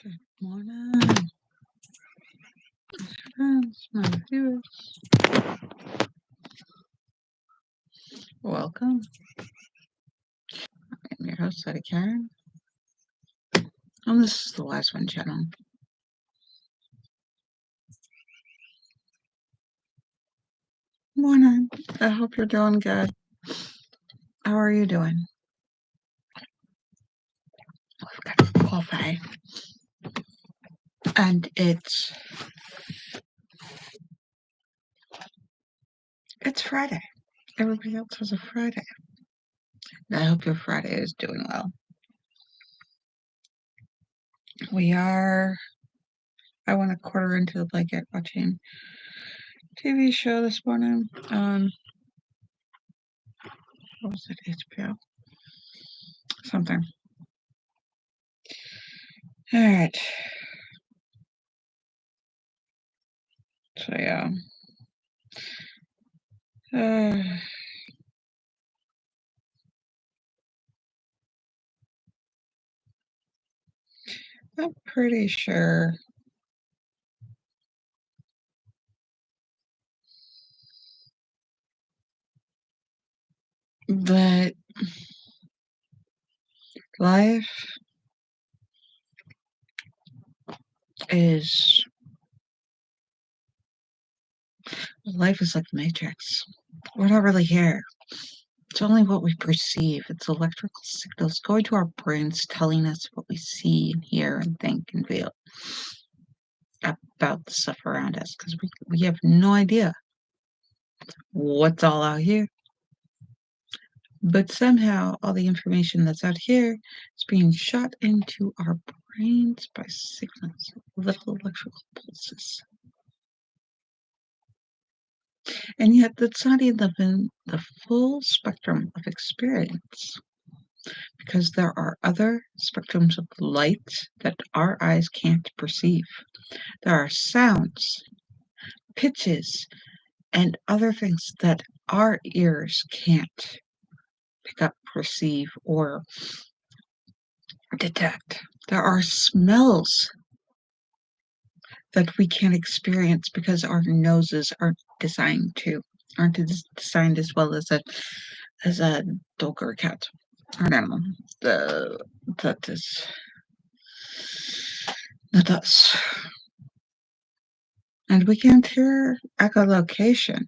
Good morning, friends, my viewers. Welcome. I'm your host, Lady Caren, and this is the Wise One channel. Morning. I hope you're doing good. How are you doing? We've got coffee, and it's Friday. Everybody else has a Friday. I hope your Friday is doing well. I went a quarter into the blanket watching TV show this morning on, what was it, HBO? Something. Alright. So, yeah. I'm pretty sure that life is like the Matrix. We're not really here. It's only what we perceive. It's electrical signals going to our brains telling us what we see and hear and think and feel about the stuff around us, because we have no idea what's all out here. But somehow all the information that's out here is being shot into our brains by signals, little electrical pulses. And yet that's not even the full spectrum of experience, because there are other spectrums of light that our eyes can't perceive. There are sounds, pitches, and other things that our ears can't pick up, perceive, or detect. There are smells that we can't experience because our noses aren't designed as well as a dog or a cat or an animal. That is not us. And we can't hear echolocation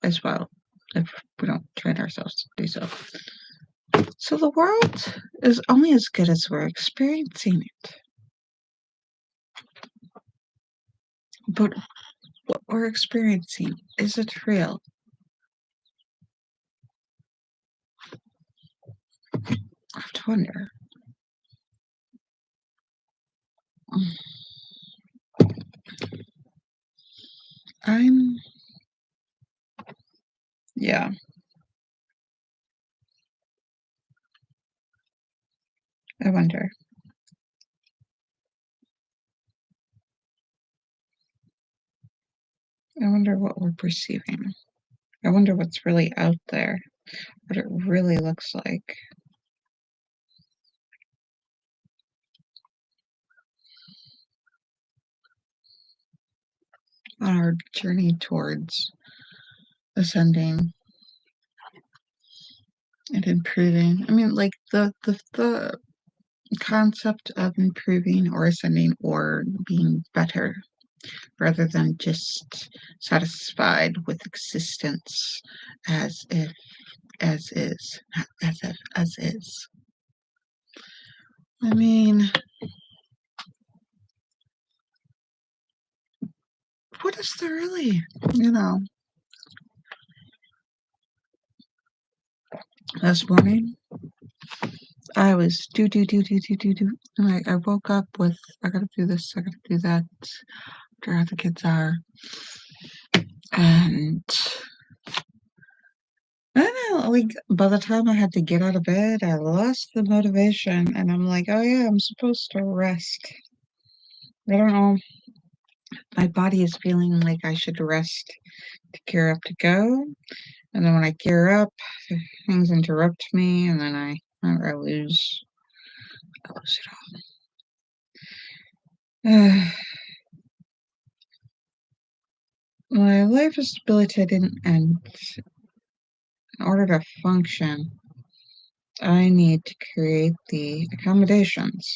as well if we don't train ourselves to do so. So the world is only as good as we're experiencing it. But what we're experiencing, is it real? I have to wonder. Yeah. I wonder. I wonder what we're perceiving. I wonder what's really out there, what it really looks like. On our journey towards ascending and improving. I mean, like the concept of improving or ascending or being better, rather than just satisfied with existence as is. I mean, what is there really, This morning, I was do. And I woke up with, I gotta do this, I gotta do that, after how the kids are. And I don't know, like, by the time I had to get out of bed, I lost the motivation. And I'm like, oh yeah, I'm supposed to rest. I don't know. My body is feeling like I should rest to gear up to go. And then when I gear up, things interrupt me, and then I lose it all. My life is debilitating, and in order to function, I need to create the accommodations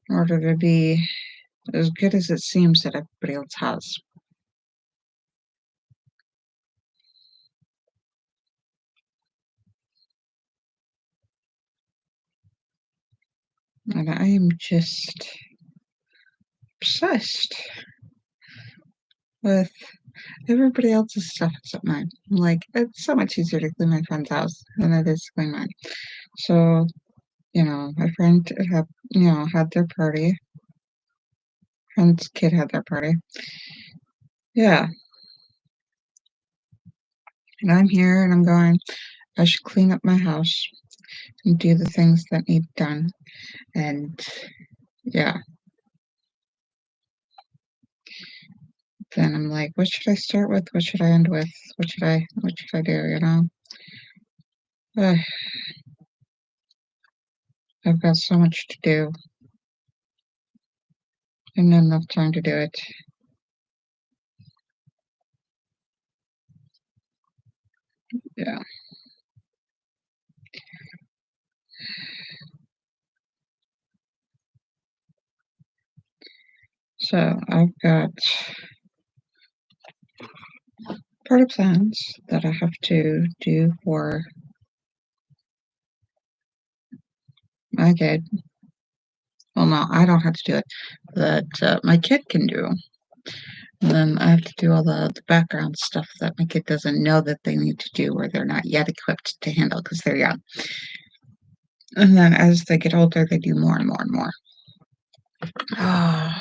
in order to be as good as it seems that everybody else has. And I am just obsessed with everybody else's stuff except mine. Like, it's so much easier to clean my friend's house than it is to clean mine. So, my friend had their party. Friend's kid had their party. Yeah. And I'm here and I'm going, I should clean up my house and do the things that need done. And yeah, then I'm like, what should I start with? What should I end with? What should I do? Ugh, I've got so much to do and not enough time to do it. Yeah. So I've got party plans that I have to do for my kid. Well, no, I don't have to do it. That my kid can do. And then I have to do all the background stuff that my kid doesn't know that they need to do or they're not yet equipped to handle because they're young. And then as they get older, they do more and more and more. Ah,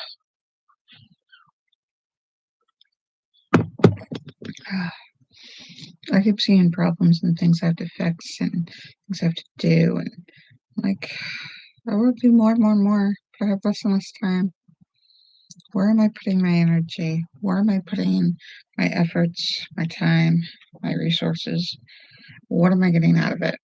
I keep seeing problems and things I have to fix and things I have to do. And like, I will do more and more and more, but I have less and less time. Where am I putting my energy? Where am I putting my efforts, my time, my resources? What am I getting out of it?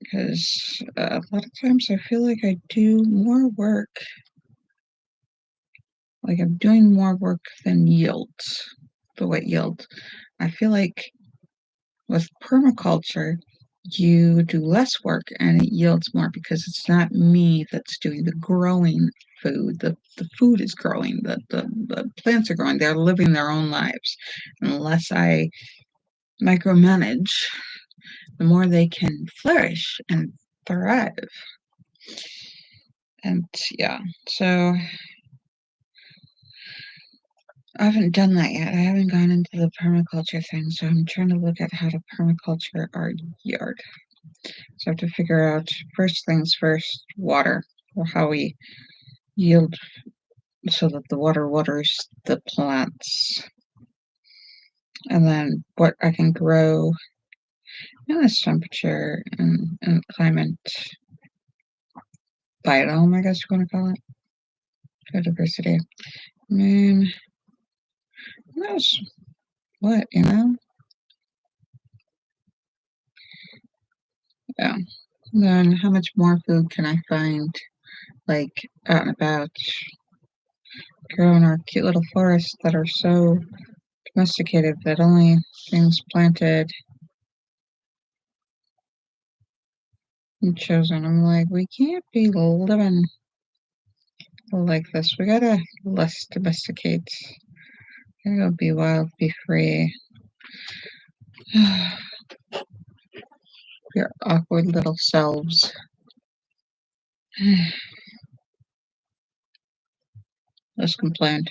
Because a lot of times I feel like I do more work, like I'm doing more work than yields. But what yields? I feel like with permaculture, you do less work and it yields more because it's not me that's doing the growing food. The food is growing, the plants are growing, they're living their own lives. Unless I micromanage, the more they can flourish and thrive. And yeah, so I haven't done that yet. I haven't gone into the permaculture thing, so I'm trying to look at how to permaculture our yard. So I have to figure out first things first, water, or how we yield so that the water waters the plants. And then what I can grow in this temperature and climate biome, I guess you want to call it. Biodiversity. I mean, who knows what? Yeah. And then how much more food can I find, like, out and about, grow in our cute little forests that are so domesticated that only things planted and chosen. I'm like, we can't be living like this. We gotta less domesticate. Gotta be wild, be free. Your awkward little selves. Just complained.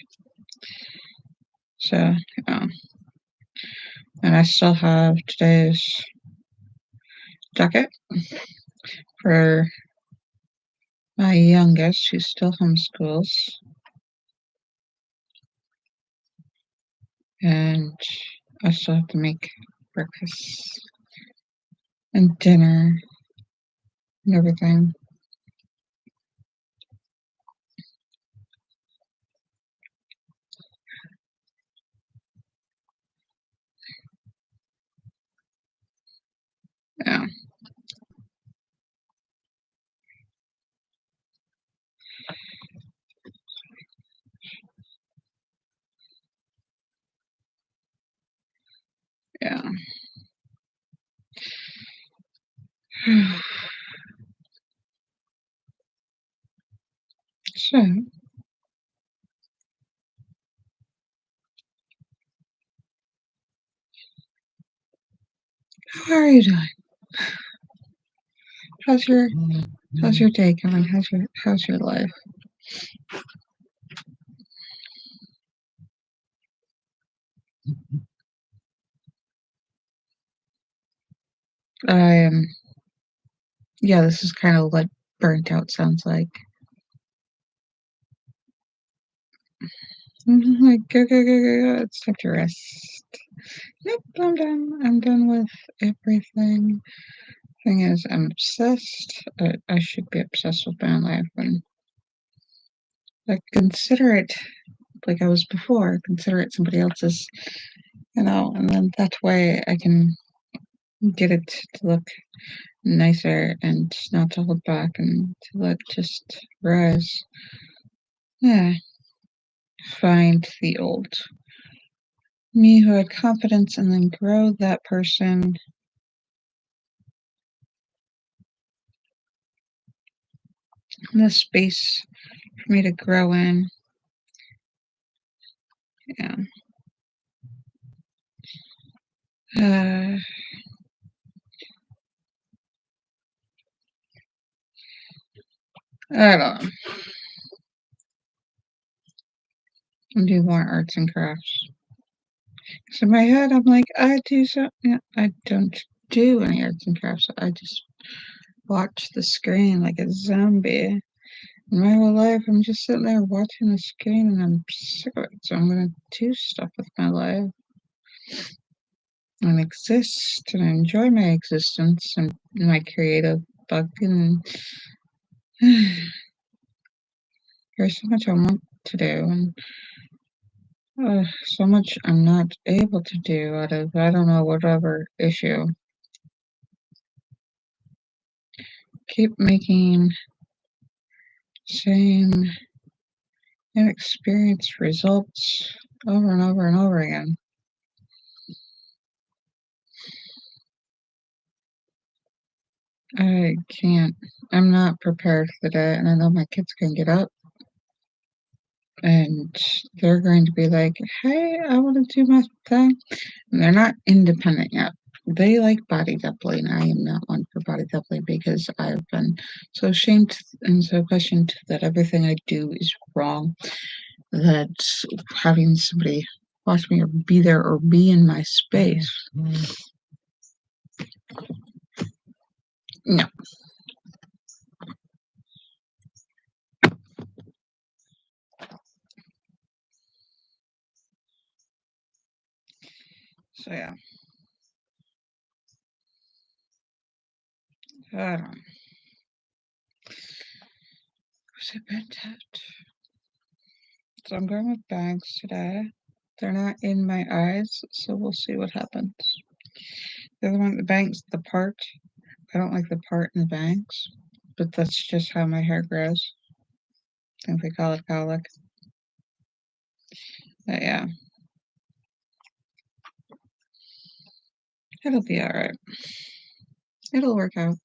So, yeah. And I still have today's docket for my youngest, who still homeschools. And I still have to make breakfast and dinner and everything. Yeah. So, how are you doing? How's your how's your day going? How's your life? Um, yeah, this is kind of what burnt out sounds like. Like, go, go, go, go, go. It's time to rest. Nope, I'm done. I'm done with everything. Thing is, I'm obsessed. I should be obsessed with my life and like consider it like I was before. Consider it somebody else's, and then that way I can get it to look nicer and not to hold back and to let just rise. Yeah, find the old me who had confidence and then grow that person in the space for me to grow in. Yeah. Uh, I don't know. Do more arts and crafts. So in my head, I'm like, I do so. Yeah, I don't do any arts and crafts. I just watch the screen like a zombie. My whole life, I'm just sitting there watching the screen and I'm sick of it. So I'm going to do stuff with my life and exist and enjoy my existence and my creative bug. And there's so much I want to do and so much I'm not able to do out of, I don't know, whatever issue. Keep making same inexperienced results over and over and over again. I can't. I'm not prepared for the day, and I know my kids can get up and they're going to be like, "Hey, I want to do my thing." And they're not independent yet. They like body doubling. I am not one for body doubling because I've been so ashamed and so questioned that everything I do is wrong that having somebody watch me or be there or be in my space. No. So yeah. I don't know. Was it bent out? So I'm going with bags today. They're not in my eyes, so we'll see what happens. The other one, the bangs, the part. I don't like the part in the bangs, but that's just how my hair grows. I think they call it cowlick. But yeah, it'll be alright. It'll work out.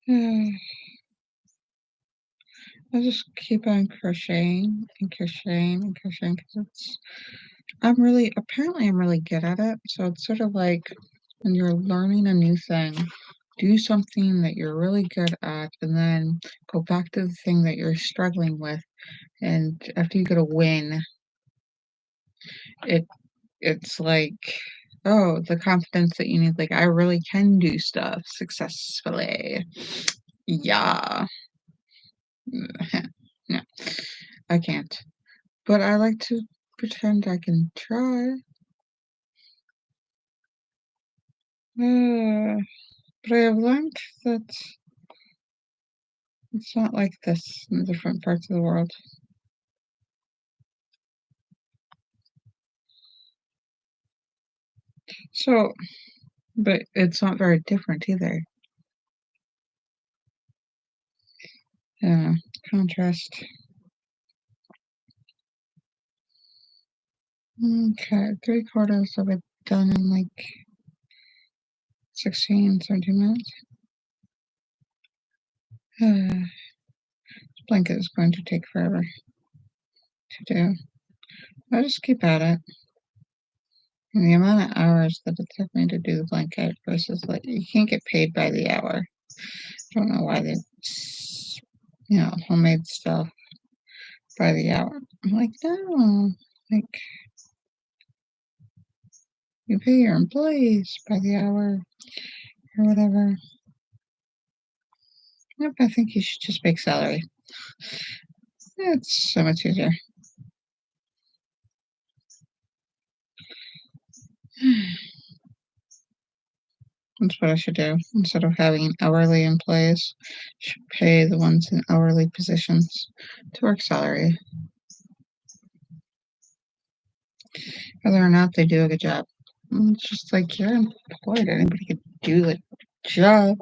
I just keep on crocheting and crocheting and crocheting because I'm really good at it. So it's sort of like when you're learning a new thing, do something that you're really good at and then go back to the thing that you're struggling with. And after you get a win, it it's like, oh, the confidence that you need, like I really can do stuff successfully. Yeah. No, I can't. But I like to pretend I can try. But I have learned that it's not like this in different parts of the world. So, but it's not very different either. Yeah, contrast. Okay, 3/4 of it done in like 16, 17 minutes. This blanket is going to take forever to do. I'll just keep at it. And the amount of hours that it took me to do the blanket versus like, you can't get paid by the hour. I don't know why they, homemade stuff by the hour. I'm like, no, like, you pay your employees by the hour or whatever. Yep, I think you should just make salary. It's so much easier. That's what I should do. Instead of having hourly employees, should pay the ones in hourly positions to work salary, whether or not they do a good job. It's just like you're employed. Anybody could do the job.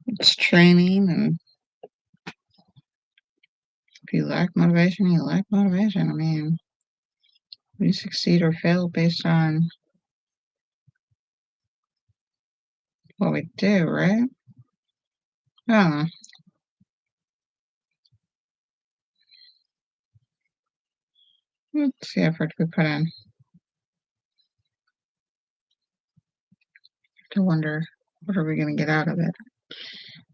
It's training, and if you lack motivation, you lack motivation. I mean, we succeed or fail based on what we do, right? I don't know. It's the effort we put in. To wonder, what are we going to get out of it?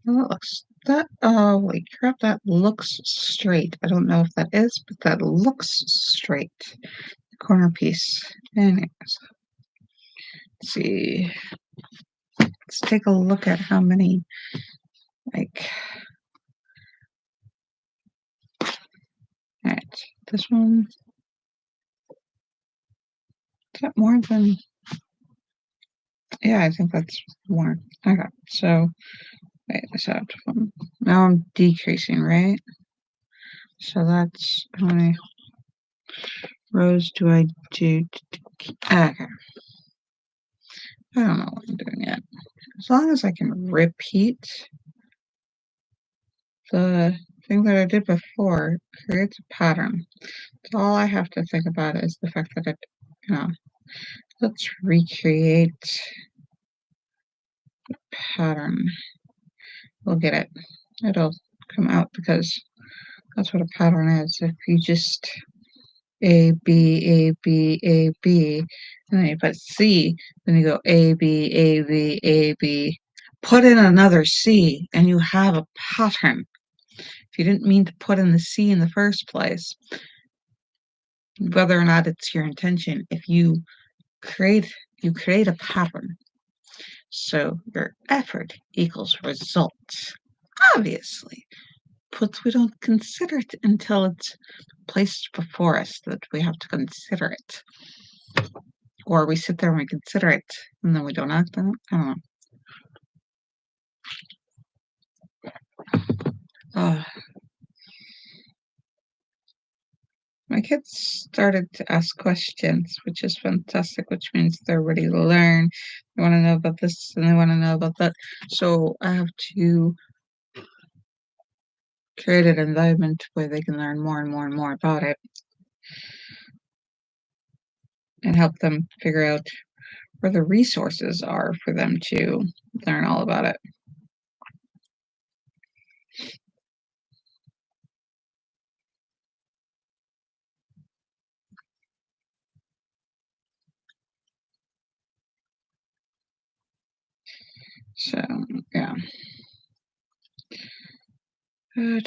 Well, holy crap, that looks straight. I don't know if that is, but that looks straight. The corner piece. Anyways, let's see. Let's take a look at how many, like, alright, this one. Is that more than, yeah, I think that's more. Okay, so, wait, so now I'm decreasing, right? So that's, how many rows do I do? Okay. I don't know what I'm doing yet. As long as I can repeat the thing that I did before, creates a pattern. So all I have to think about is the fact that let's recreate the pattern. We'll get it. It'll come out because that's what a pattern is. If you just A, B, A, B, A, B, and then you put C, then you go A, B, A, B, A, B, put in another C, and you have a pattern. If you didn't mean to put in the C in the first place, whether or not it's your intention, if you create a pattern. So your effort equals results. Obviously, but we don't consider it until it's placed before us that we have to consider it. Or we sit there and we consider it, and then we don't act on it. I don't know. My kids started to ask questions, which is fantastic, which means they're ready to learn. They want to know about this and they want to know about that. So I have to create an environment where they can learn more and more and more about it and help them figure out where the resources are for them to learn all about it. So, yeah. I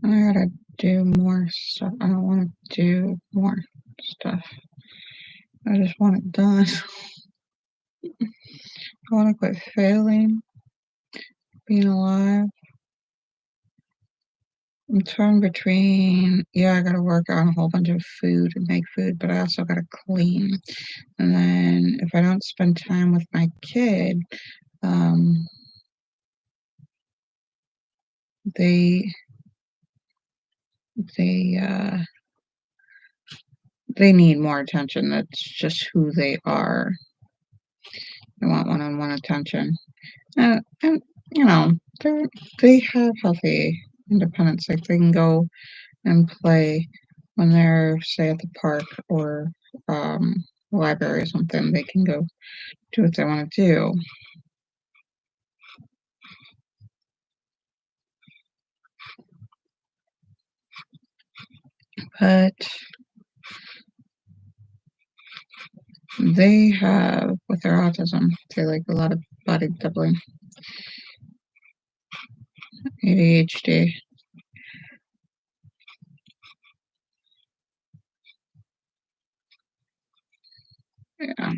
gotta do more stuff. I don't want to do more stuff. I just want it done. I want to quit failing, being alive. I'm torn between, yeah, I gotta work on a whole bunch of food and make food, but I also gotta clean. And then if I don't spend time with my kid, they they need more attention. That's just who they are. They want one-on-one attention. And you know, they have healthy independence. Like they can go and play when they're, say, at the park or library or something. They can go do what they want to do. But they have, with their autism, they like a lot of body doubling, ADHD. Yeah,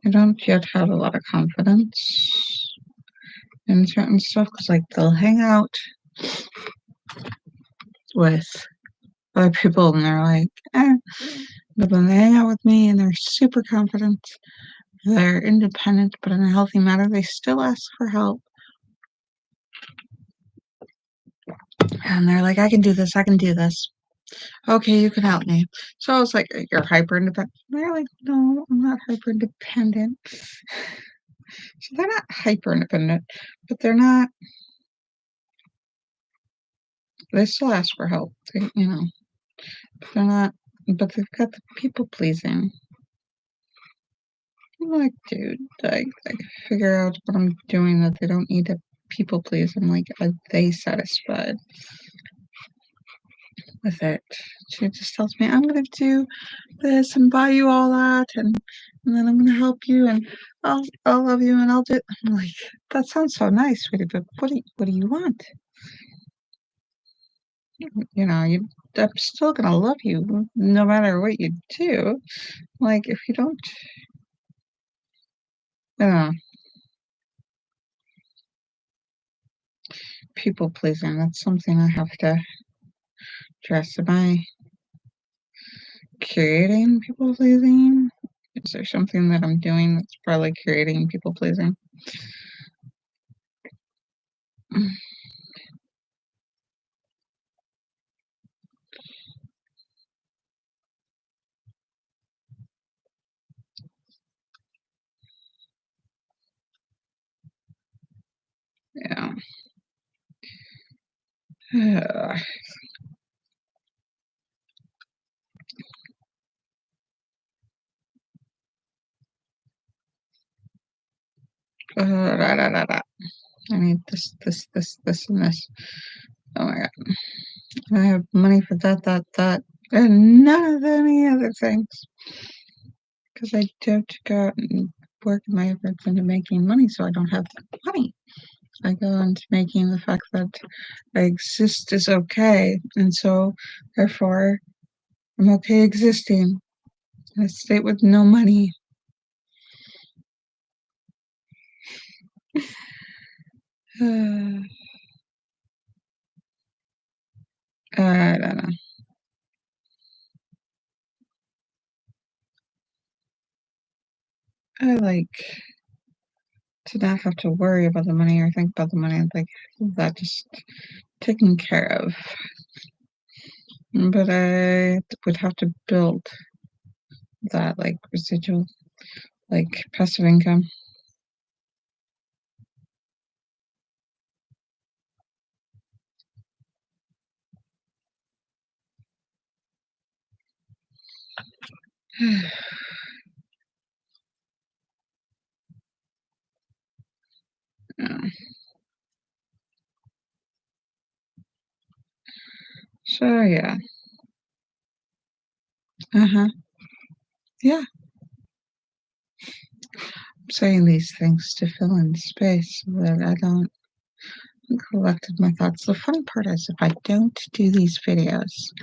I don't yet have a lot of confidence in certain stuff because, like, they'll hang out with other people and they're like, but then they hang out with me and they're super confident. They're independent, but in a healthy manner, they still ask for help. And they're like, I can do this, I can do this. Okay, you can help me. So I was like, you're hyper independent. They're like, no, I'm not hyper independent. So they're not hyper independent, but they're not, they still ask for help. But they're not, but they've got the people pleasing. I'm like, dude, I figure out what I'm doing that they don't need to people please. I'm like, are they satisfied with it? She just tells me, I'm going to do this and buy you all that, and then I'm going to help you, and I'll love you, and I'll do it. I'm like, that sounds so nice, sweetie, but what do you want? I'm still going to love you no matter what you do. Like, if you don't, uh, people pleasing, that's something I have to address. Am I creating people pleasing? Is there something that I'm doing that's probably creating people pleasing? Yeah. Da, da, da, da. I need this, and this. Oh my god. I have money for that, and none of any other things. Because I do have to go out and work my efforts into making money, so I don't have money. I go into making the fact that I exist is okay, and so therefore I'm okay existing in a state with no money. I don't know. I like to not have to worry about the money or think about the money. Like that just taken care of. But I would have to build that like residual, like passive income. Yeah. So yeah. Uh-huh. Yeah. I'm saying these things to fill in space so that I don't collected my thoughts. The funny part is if I don't do these videos,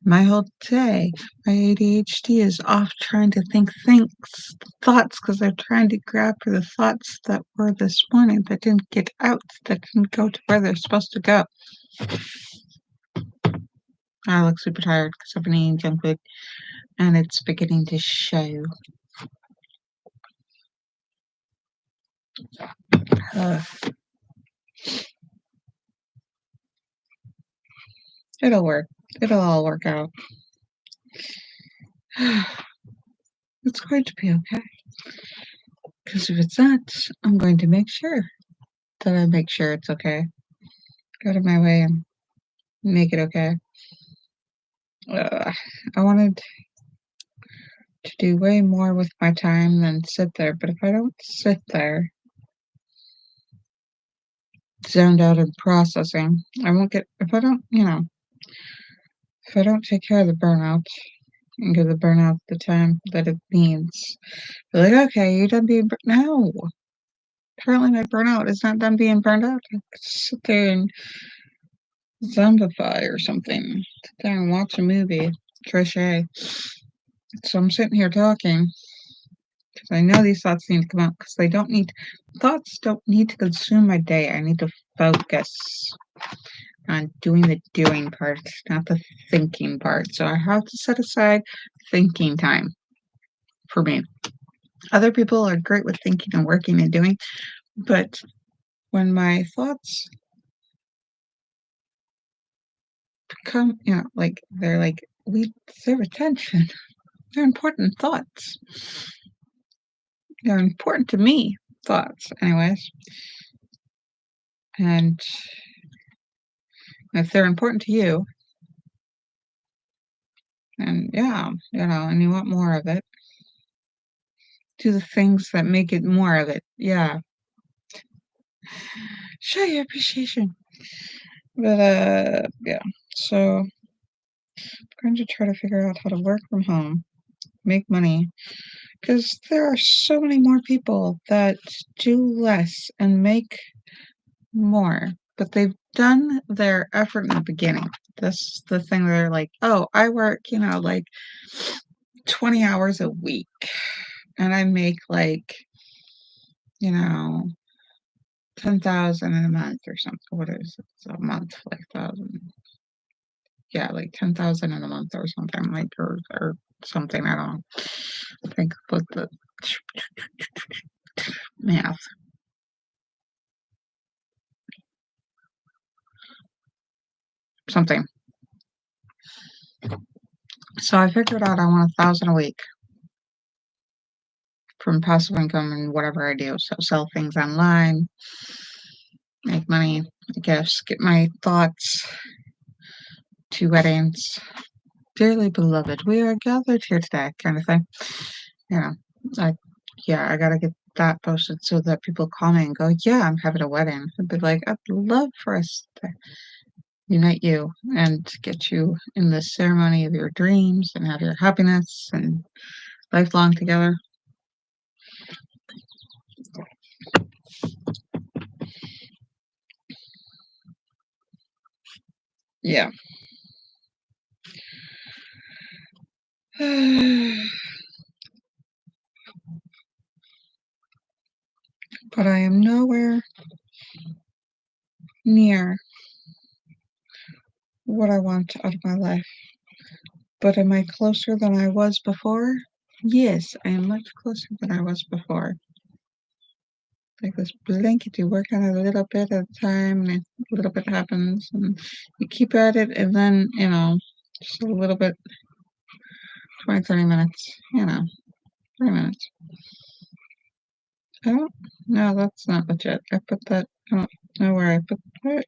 my whole day, my ADHD is off trying to think thoughts because they're trying to grab for the thoughts that were this morning that didn't get out, that didn't go to where they're supposed to go. I look super tired because I've been eating junk food and it's beginning to show. Uh, it'll work. It'll all work out. It's going to be okay. Because if it's not, I'm going to make sure that I make sure it's okay. Go out of my way and make it okay. I wanted to do way more with my time than sit there, but if I don't sit there, zoned out and processing, I won't get, if I don't, if I don't take care of the burnout and give the burnout the time that it needs, be like, okay, you're done being, no. Apparently my burnout is not done being burned out. I could sit there and zombify or something. Sit there and watch a movie, crochet. So I'm sitting here talking because I know these thoughts need to come out because thoughts don't need to consume my day. I need to focus on doing the doing part, not the thinking part. So I have to set aside thinking time for me. Other people are great with thinking and working and doing, but when my thoughts come, they're like, we deserve attention. They're important thoughts. They're important to me, thoughts, anyways. And if they're important to you, and yeah, and you want more of it, do the things that make it more of it. Yeah. Show your appreciation. But yeah. So I'm going to try to figure out how to work from home, make money, because there are so many more people that do less and make more, but they've done their effort in the beginning. This is the thing. They're like, oh, I work, like 20 hours a week, and I make like, 10,000 in a month or something. What is it? It's a month, like 1,000. Yeah, like 10,000 in a month or something, like, or something. I don't know. I think with the math. Something. So I figured out I want 1,000 a week from passive income and whatever I do. So sell things online, make money, I guess, get my thoughts to weddings. Dearly beloved, we are gathered here today, kind of thing. I I gotta get that posted so that people call me and go, yeah, I'm having a wedding. I'd be like, I'd love for us to unite you and get you in the ceremony of your dreams and have your happiness and lifelong together. Yeah. But I am nowhere near what I want out of my life. But am I closer than I was before? Yes, I am much closer than I was before. Like this blanket, you work on it a little bit at a time, and a little bit happens, and you keep at it, and then, just a little bit, 20, 30 minutes, 3 minutes. I don't, no, that's not legit. I put that, I don't know where I put that.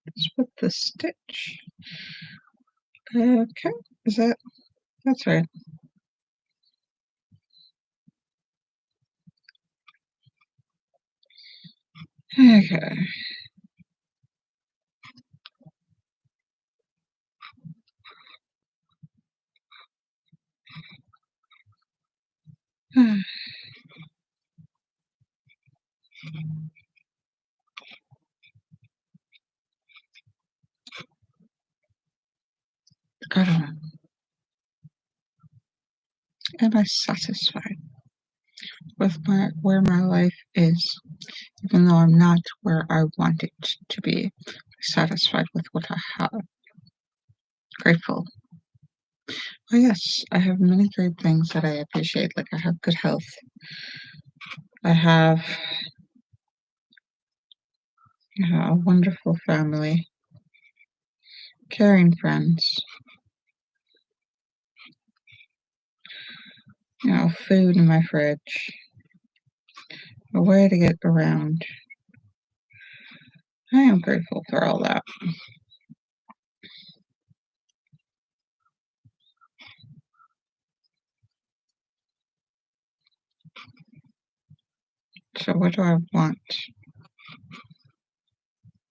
Let's put the stitch. Okay, that's right. Okay. I don't know. Am I satisfied with where my life is, even though I'm not where I want it to be? Satisfied with what I have. Grateful. Oh yes, I have many great things that I appreciate. Like I have good health. I have a wonderful family, caring friends, food in my fridge, a way to get around. I am grateful for all that. So what do I want?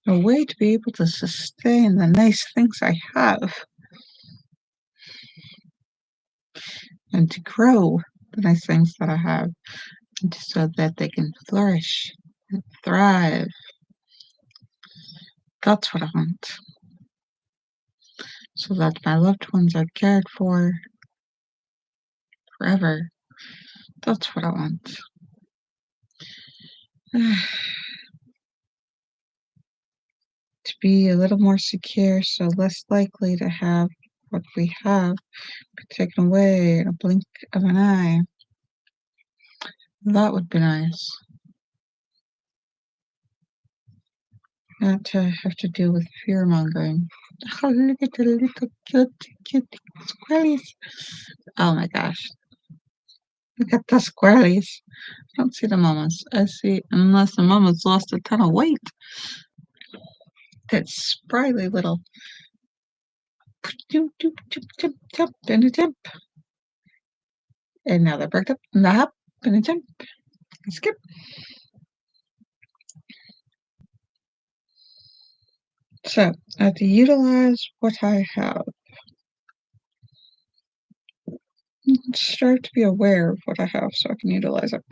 A way to be able to sustain the nice things I have and to grow the nice things that I have so that they can flourish and thrive. That's what I want. So that my loved ones are cared for forever. That's what I want. To be a little more secure, so less likely to have what we have be taken away in a blink of an eye. That would be nice. Not to have to deal with fear mongering. Oh, look at the little cute squirrelies. Oh my gosh. Look at the squirrelies. I don't see the mamas. I see, unless the mama's lost a ton of weight. That sprightly little jump, jump, jump, jump, jump, and a jump. And now they're backed up, and a hop, and a jump, and skip. So, I have to utilize what I have. Strive to be aware of what I have so I can utilize it.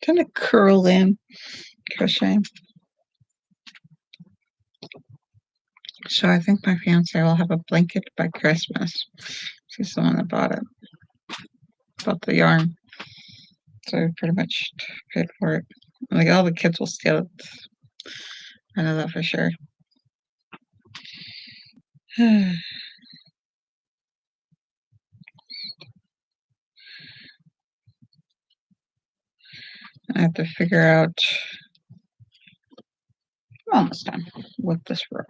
Trying to curl in crochet. So I think my fiance will have a blanket by Christmas. He's the one that bought it. Bought the yarn. So we pretty much paid for it. Like all the kids will steal it. I know that for sure. I have to figure out. I'm almost done with this row.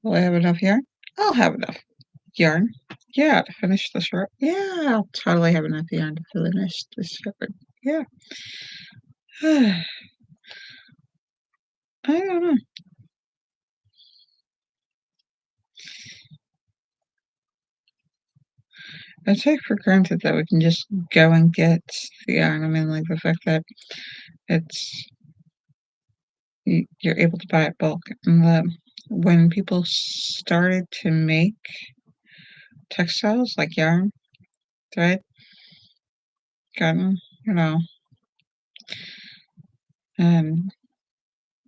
Will I have enough yarn? I'll have enough yarn. Yeah, to finish this row. Yeah, I'll totally have enough yarn to finish this row. Yeah. I don't know. I take for granted that we can just go and get the yarn. I mean, like the fact that it's you're able to buy it bulk, and that when people started to make textiles like yarn, thread, cotton, and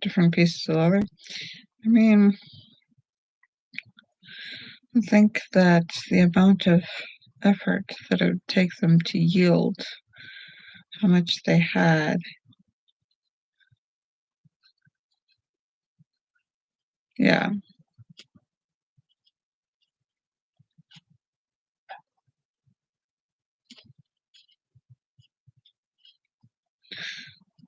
different pieces of leather. I mean, I think that the amount of effort that it would take them to yield how much they had. Yeah.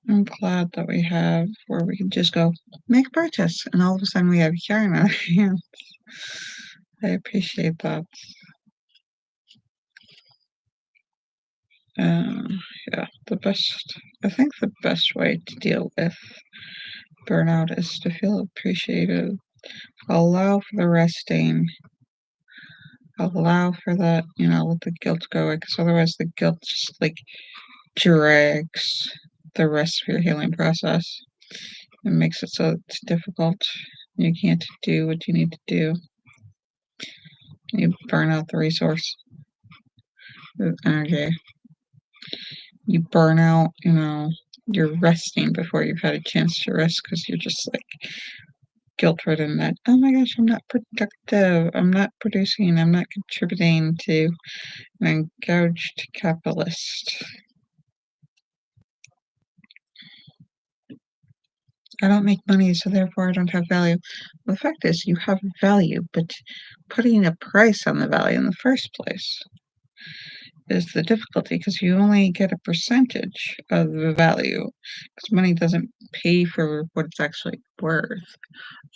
I'm glad that we have where we can just go make a purchase and all of a sudden we have yarn on our hands. I appreciate that. Yeah, I think the best way to deal with burnout is to feel appreciated, allow for the resting, allow for that, let the guilt go away, because otherwise the guilt just like drags the rest of your healing process. It makes it so it's difficult. You can't do what you need to do. You burn out the resource, the energy. You burn out, you're resting before you've had a chance to rest because you're just like guilt-ridden that, oh my gosh, I'm not productive, I'm not producing, I'm not contributing to an engaged capitalist. I don't make money, so therefore I don't have value. Well, the fact is, you have value, but putting a price on the value in the first place is the difficulty, because you only get a percentage of the value, because money doesn't pay for what it's actually worth.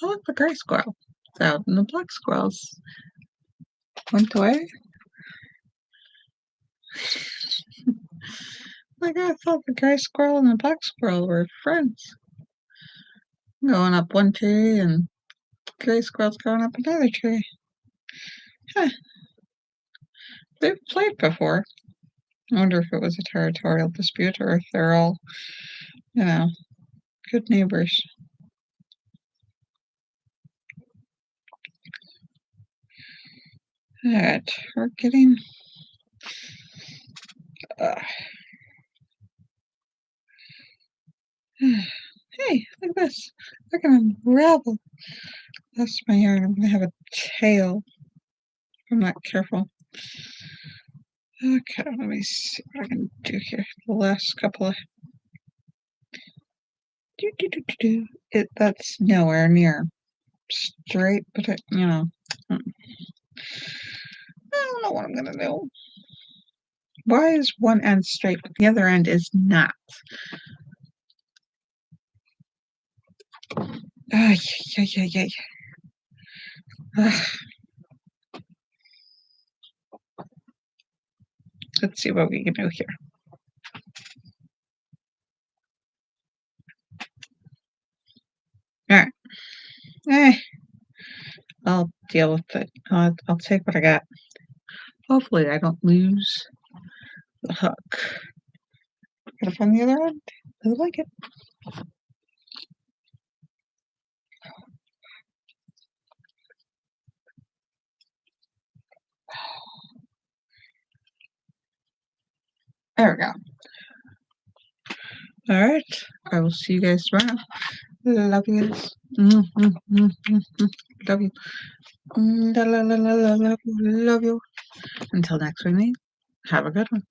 Oh, look, the gray squirrel. It's out, and the black squirrels went away. Like, I thought the gray squirrel and the black squirrel were friends. Going up one tree, and gray squirrel's going up another tree. Huh. They've played before. I wonder if it was a territorial dispute or if they're all, good neighbors. Alright, we're getting... Hey, look at this. I can unravel. That's my yarn. I'm going to have a tail if I'm not careful. Okay, let me see what I can do here. The last couple of... That's nowhere near straight, but I don't know what I'm going to do. Why is one end straight, but the other end is not? Ay, ay, ay, ay. Let's see what we can do here. All right. I'll deal with it. I'll take what I got. Hopefully I don't lose the hook. Gotta find the other end. I like it. There we go. All right. I will see you guys tomorrow. Love you guys. Love you. Love you. Until next we meet. Have a good one.